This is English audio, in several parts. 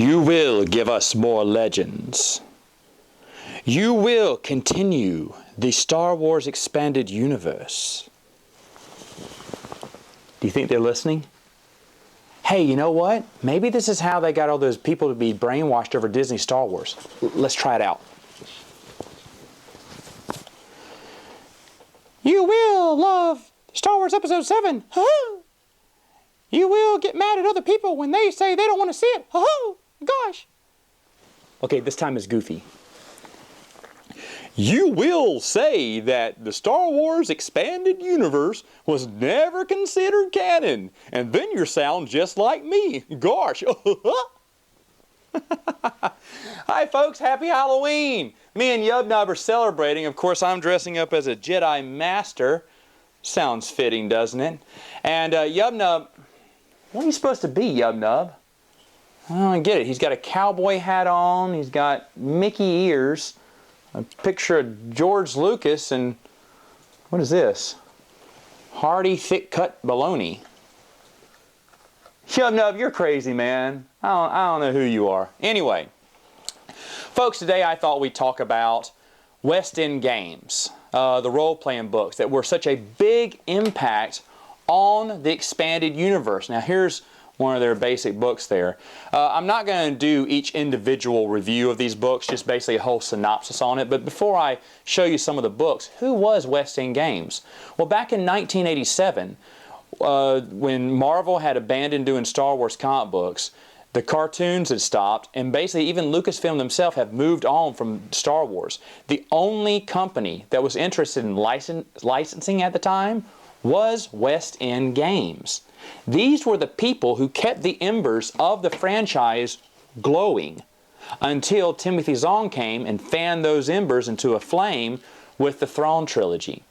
You will give us more legends. You will continue the Star Wars expanded universe. Do you think they're listening? Hey, you know what? Maybe this is how they got all those people to be brainwashed over Disney Star Wars. Let's try it out. You will love Star Wars Episode 7. You will get mad at other people when they say they don't want to see it. Gosh. Okay, this time is goofy. You will say that the Star Wars expanded universe was never considered canon, and then you sound just like me. Gosh. Hi folks, happy Halloween. Me and Yubnub are celebrating. Of course, I'm dressing up as a Jedi Master. Sounds fitting, doesn't it? And Yubnub, what are you supposed to be, Yubnub? I don't get it. He's got a cowboy hat on. He's got Mickey ears. A picture of George Lucas, and what is this? Hearty, thick-cut bologna. Yubnub, you're crazy, man. I don't know who you are. Anyway, folks, today I thought we'd talk about West End games, the role-playing books that were such a big impact on the expanded universe. Now, here's one of their basic books there. I'm not going to do each individual review of these books, just basically a whole synopsis on it. But before I show you some of the books, who was West End Games? Well, back in 1987, when Marvel had abandoned doing Star Wars comic books, the cartoons had stopped, and basically even Lucasfilm themselves have moved on from Star Wars. The only company that was interested in licensing at the time was West End Games. These were the people who kept the embers of the franchise glowing until Timothy Zahn came and fanned those embers into a flame with the Thrawn trilogy.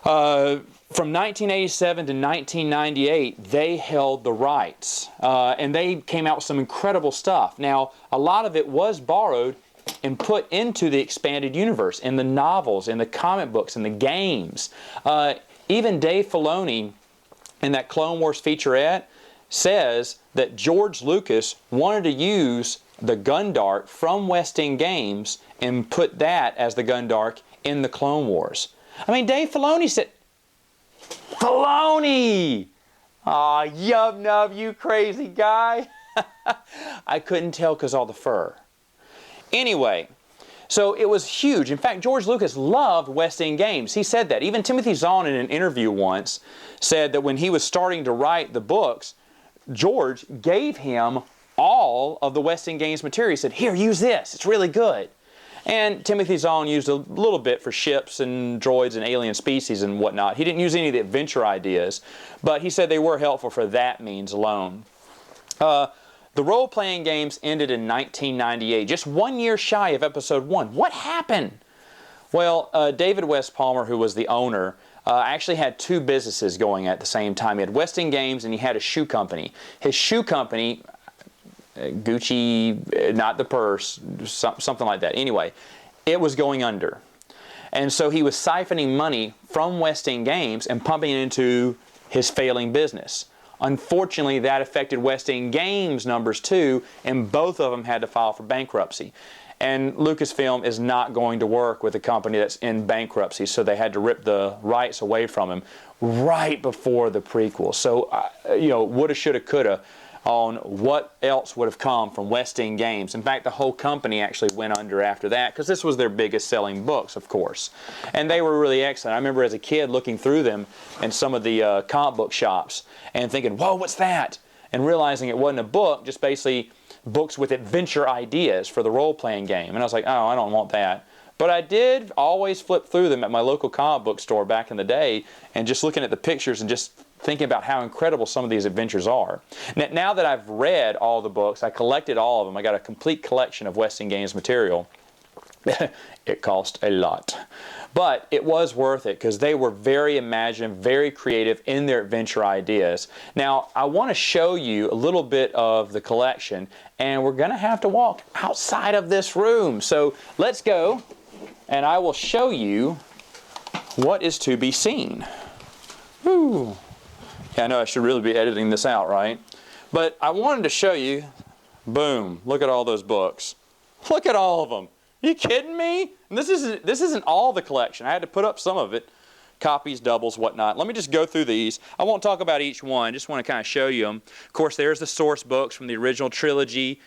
From 1987 to 1998, they held the rights, and they came out with some incredible stuff. Now, a lot of it was borrowed and put into the expanded universe, in the novels, in the comic books, in the games. Even Dave Filoni, in that Clone Wars featurette, says that George Lucas wanted to use the Gundart from West End Games and put that as the Gundart in the Clone Wars. I mean, Dave Filoni said, Filoni! Aw, Yubnub, you crazy guy. I couldn't tell because all the fur. Anyway, so it was huge. In fact, George Lucas loved West End Games. He said that. Even Timothy Zahn, in an interview once, said that when he was starting to write the books, George gave him all of the West End Games material. He said, here, use this. It's really good. And Timothy Zahn used a little bit for ships and droids and alien species and whatnot. He didn't use any of the adventure ideas, but he said they were helpful for that means alone. The role-playing games ended in 1998, just 1 year shy of Episode 1. What happened? Well, David West Palmer, who was the owner, actually had two businesses going at the same time. He had West End Games and he had a shoe company. His shoe company, Gucci, not the purse, something like that. Anyway, it was going under. And so he was siphoning money from West End Games and pumping it into his failing business. Unfortunately, that affected West End Games numbers too, and both of them had to file for bankruptcy. And Lucasfilm is not going to work with a company that's in bankruptcy, so they had to rip the rights away from him right before the prequel. So, you know, woulda, shoulda, coulda on what else would have come from West End Games. In fact, the whole company actually went under after that, because this was their biggest selling books, of course. And they were really excellent. I remember as a kid looking through them in some of the comic book shops and thinking, whoa, what's that? And realizing it wasn't a book, just basically books with adventure ideas for the role-playing game. And I was like, oh, I don't want that. But I did always flip through them at my local comic book store back in the day, and just looking at the pictures and just thinking about how incredible some of these adventures are. Now that I've read all the books, I collected all of them. I got a complete collection of West End Games material. It cost a lot. But it was worth it because they were very imaginative, very creative in their adventure ideas. Now, I want to show you a little bit of the collection, and we're going to have to walk outside of this room. So let's go, and I will show you what is to be seen. Whew. Yeah, I know I should really be editing this out, right? But I wanted to show you Boom. Look at all those books. Look at all of them. Are you kidding me? And this isn't all the collection. I had to put up some of it. Copies, doubles, whatnot. Let me just go through these. I won't talk about each one. Just want to kind of show you them. Of course, there's the source books from the original trilogy,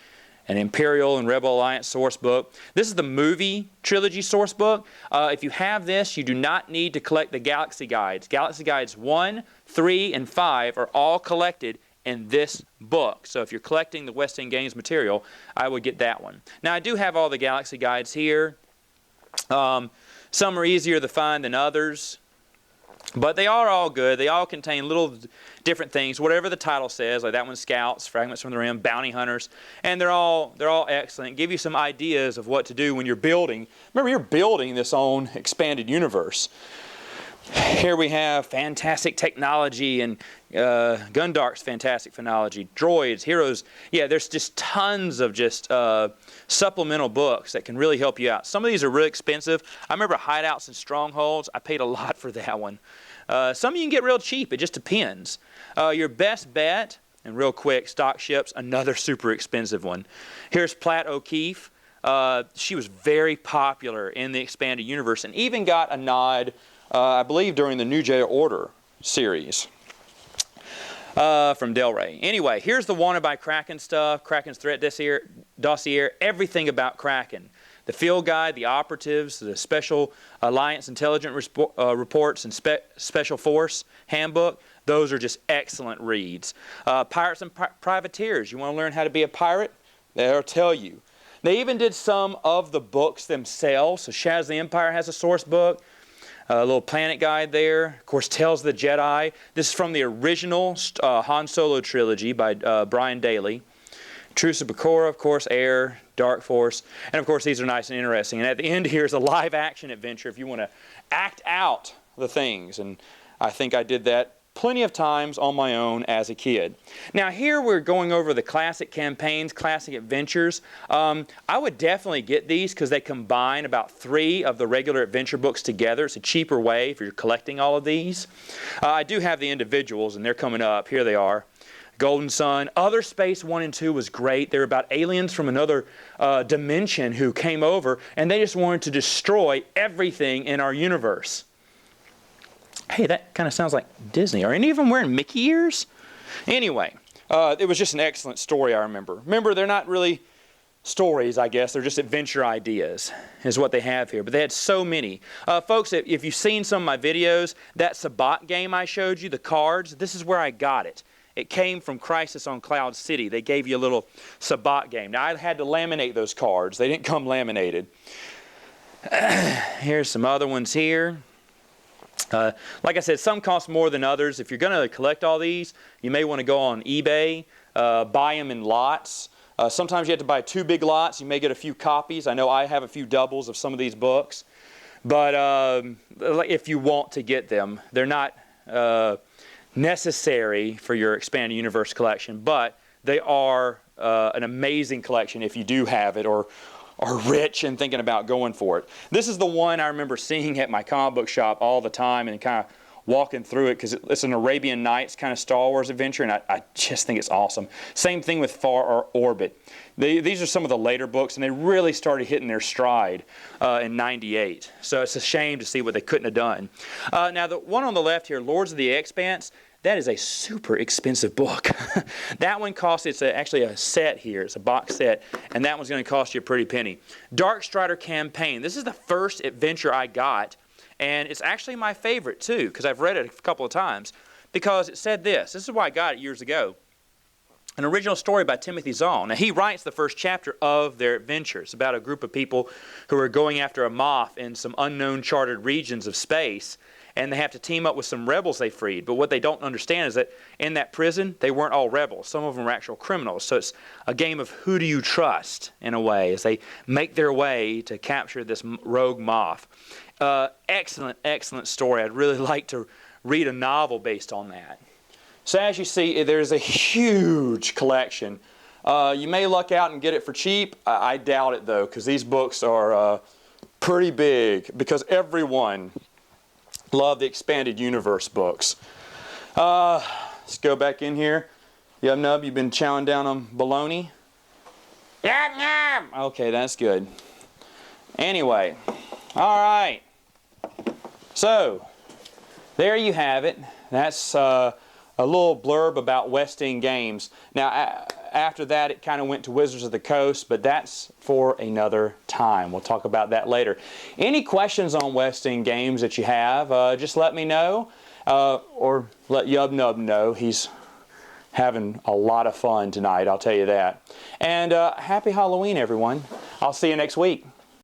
an Imperial and Rebel Alliance source book. This is the movie trilogy source book. If you have this, you do not need to collect the Galaxy Guides. Galaxy Guides 1, 3, and 5 are all collected in this book. So if you're collecting the West End Games material, I would get that one. Now, I do have all the Galaxy Guides here. Some are easier to find than others. But they are all good. They all contain little different things, whatever the title says. Like that one, Scouts, Fragments from the Rim, Bounty Hunters, and they're all excellent. Give you some ideas of what to do when you're building. Remember, you're building this own expanded universe. Here we have fantastic technology and Gundark's fantastic phenology, droids, heroes. Yeah, there's just tons of just supplemental books that can really help you out. Some of these are really expensive. I remember Hideouts and Strongholds. I paid a lot for that one. Some you can get real cheap. It just depends. Your best bet, and real quick, Stock Ships, another super expensive one. Here's Platt O'Keefe. She was very popular in the expanded universe and even got a nod, I believe, during the New Jedi Order series from Del Rey. Anyway, here's the Wanted by Kraken stuff, Kraken's threat dossier, everything about Kraken. The field guide, the operatives, the Special Alliance Intelligence Reports and Special Force Handbook, those are just excellent reads. Pirates and Privateers, you want to learn how to be a pirate? They'll tell you. They even did some of the books themselves. So Shadows of the Empire has a source book. A little planet guide there. Of course, Tales of the Jedi. This is from the original Han Solo trilogy by Brian Daley. Truce of Bakura, of course, Air, Dark Force. And of course, these are nice and interesting. And at the end here is a live action adventure if you want to act out the things. And I think I did that plenty of times on my own as a kid. Now here we're going over the classic campaigns, classic adventures. I would definitely get these because they combine about 3 of the regular adventure books together. It's a cheaper way if you're collecting all of these. I do have the individuals and they're coming up. Here they are. Golden Sun. Other Space 1 and 2 was great. They're about aliens from another dimension who came over and they just wanted to destroy everything in our universe. Hey, that kind of sounds like Disney. Are any of them wearing Mickey ears? Anyway, it was just an excellent story, I remember. Remember, they're not really stories, I guess. They're just adventure ideas is what they have here. But they had so many. Folks, if you've seen some of my videos, that Sabbat game I showed you, the cards, this is where I got it. It came from Crisis on Cloud City. They gave you a little Sabbat game. Now, I had to laminate those cards. They didn't come laminated. Here's some other ones here. Like I said, some cost more than others. If you're going to collect all these, you may want to go on eBay, buy them in lots. Sometimes you have to buy 2 big lots. You may get a few copies. I know I have a few doubles of some of these books. But if you want to get them, they're not necessary for your expanded universe collection, but they are an amazing collection if you do have it or are rich and thinking about going for it. This is the one I remember seeing at my comic book shop all the time and kind of walking through it because it's an Arabian Nights kind of Star Wars adventure, and I just think it's awesome. Same thing with Far Orbit. These are some of the later books, and they really started hitting their stride in '98. So it's a shame to see what they couldn't have done. Now, the one on the left here, Lords of the Expanse, that is a super expensive book. That one costs, it's actually a set here. It's a box set, and that one's going to cost you a pretty penny. Dark Strider Campaign. This is the first adventure I got, and it's actually my favorite too, because I've read it a couple of times, because it said this. This is why I got it years ago. An original story by Timothy Zahn. Now, he writes the first chapter of their adventure. It's about a group of people who are going after a moth in some unknown charted regions of space, and they have to team up with some rebels they freed. But what they don't understand is that in that prison, they weren't all rebels. Some of them were actual criminals. So it's a game of who do you trust, in a way, as they make their way to capture this rogue moth. Excellent, excellent story. I'd really like to read a novel based on that. So as you see, there's a huge collection. You may luck out and get it for cheap. I doubt it, though, because these books are pretty big, because everyone loved the Expanded Universe books. Let's go back in here. Yub Nub, you've been chowing down on bologna. Yum, yum. Okay, that's good. Anyway, all right. So, there you have it. That's a little blurb about West End Games. Now, after that, it kind of went to Wizards of the Coast, but that's for another time. We'll talk about that later. Any questions on West End Games that you have, just let me know, or let Yub Nub know. He's having a lot of fun tonight, I'll tell you that. And happy Halloween, everyone. I'll see you next week.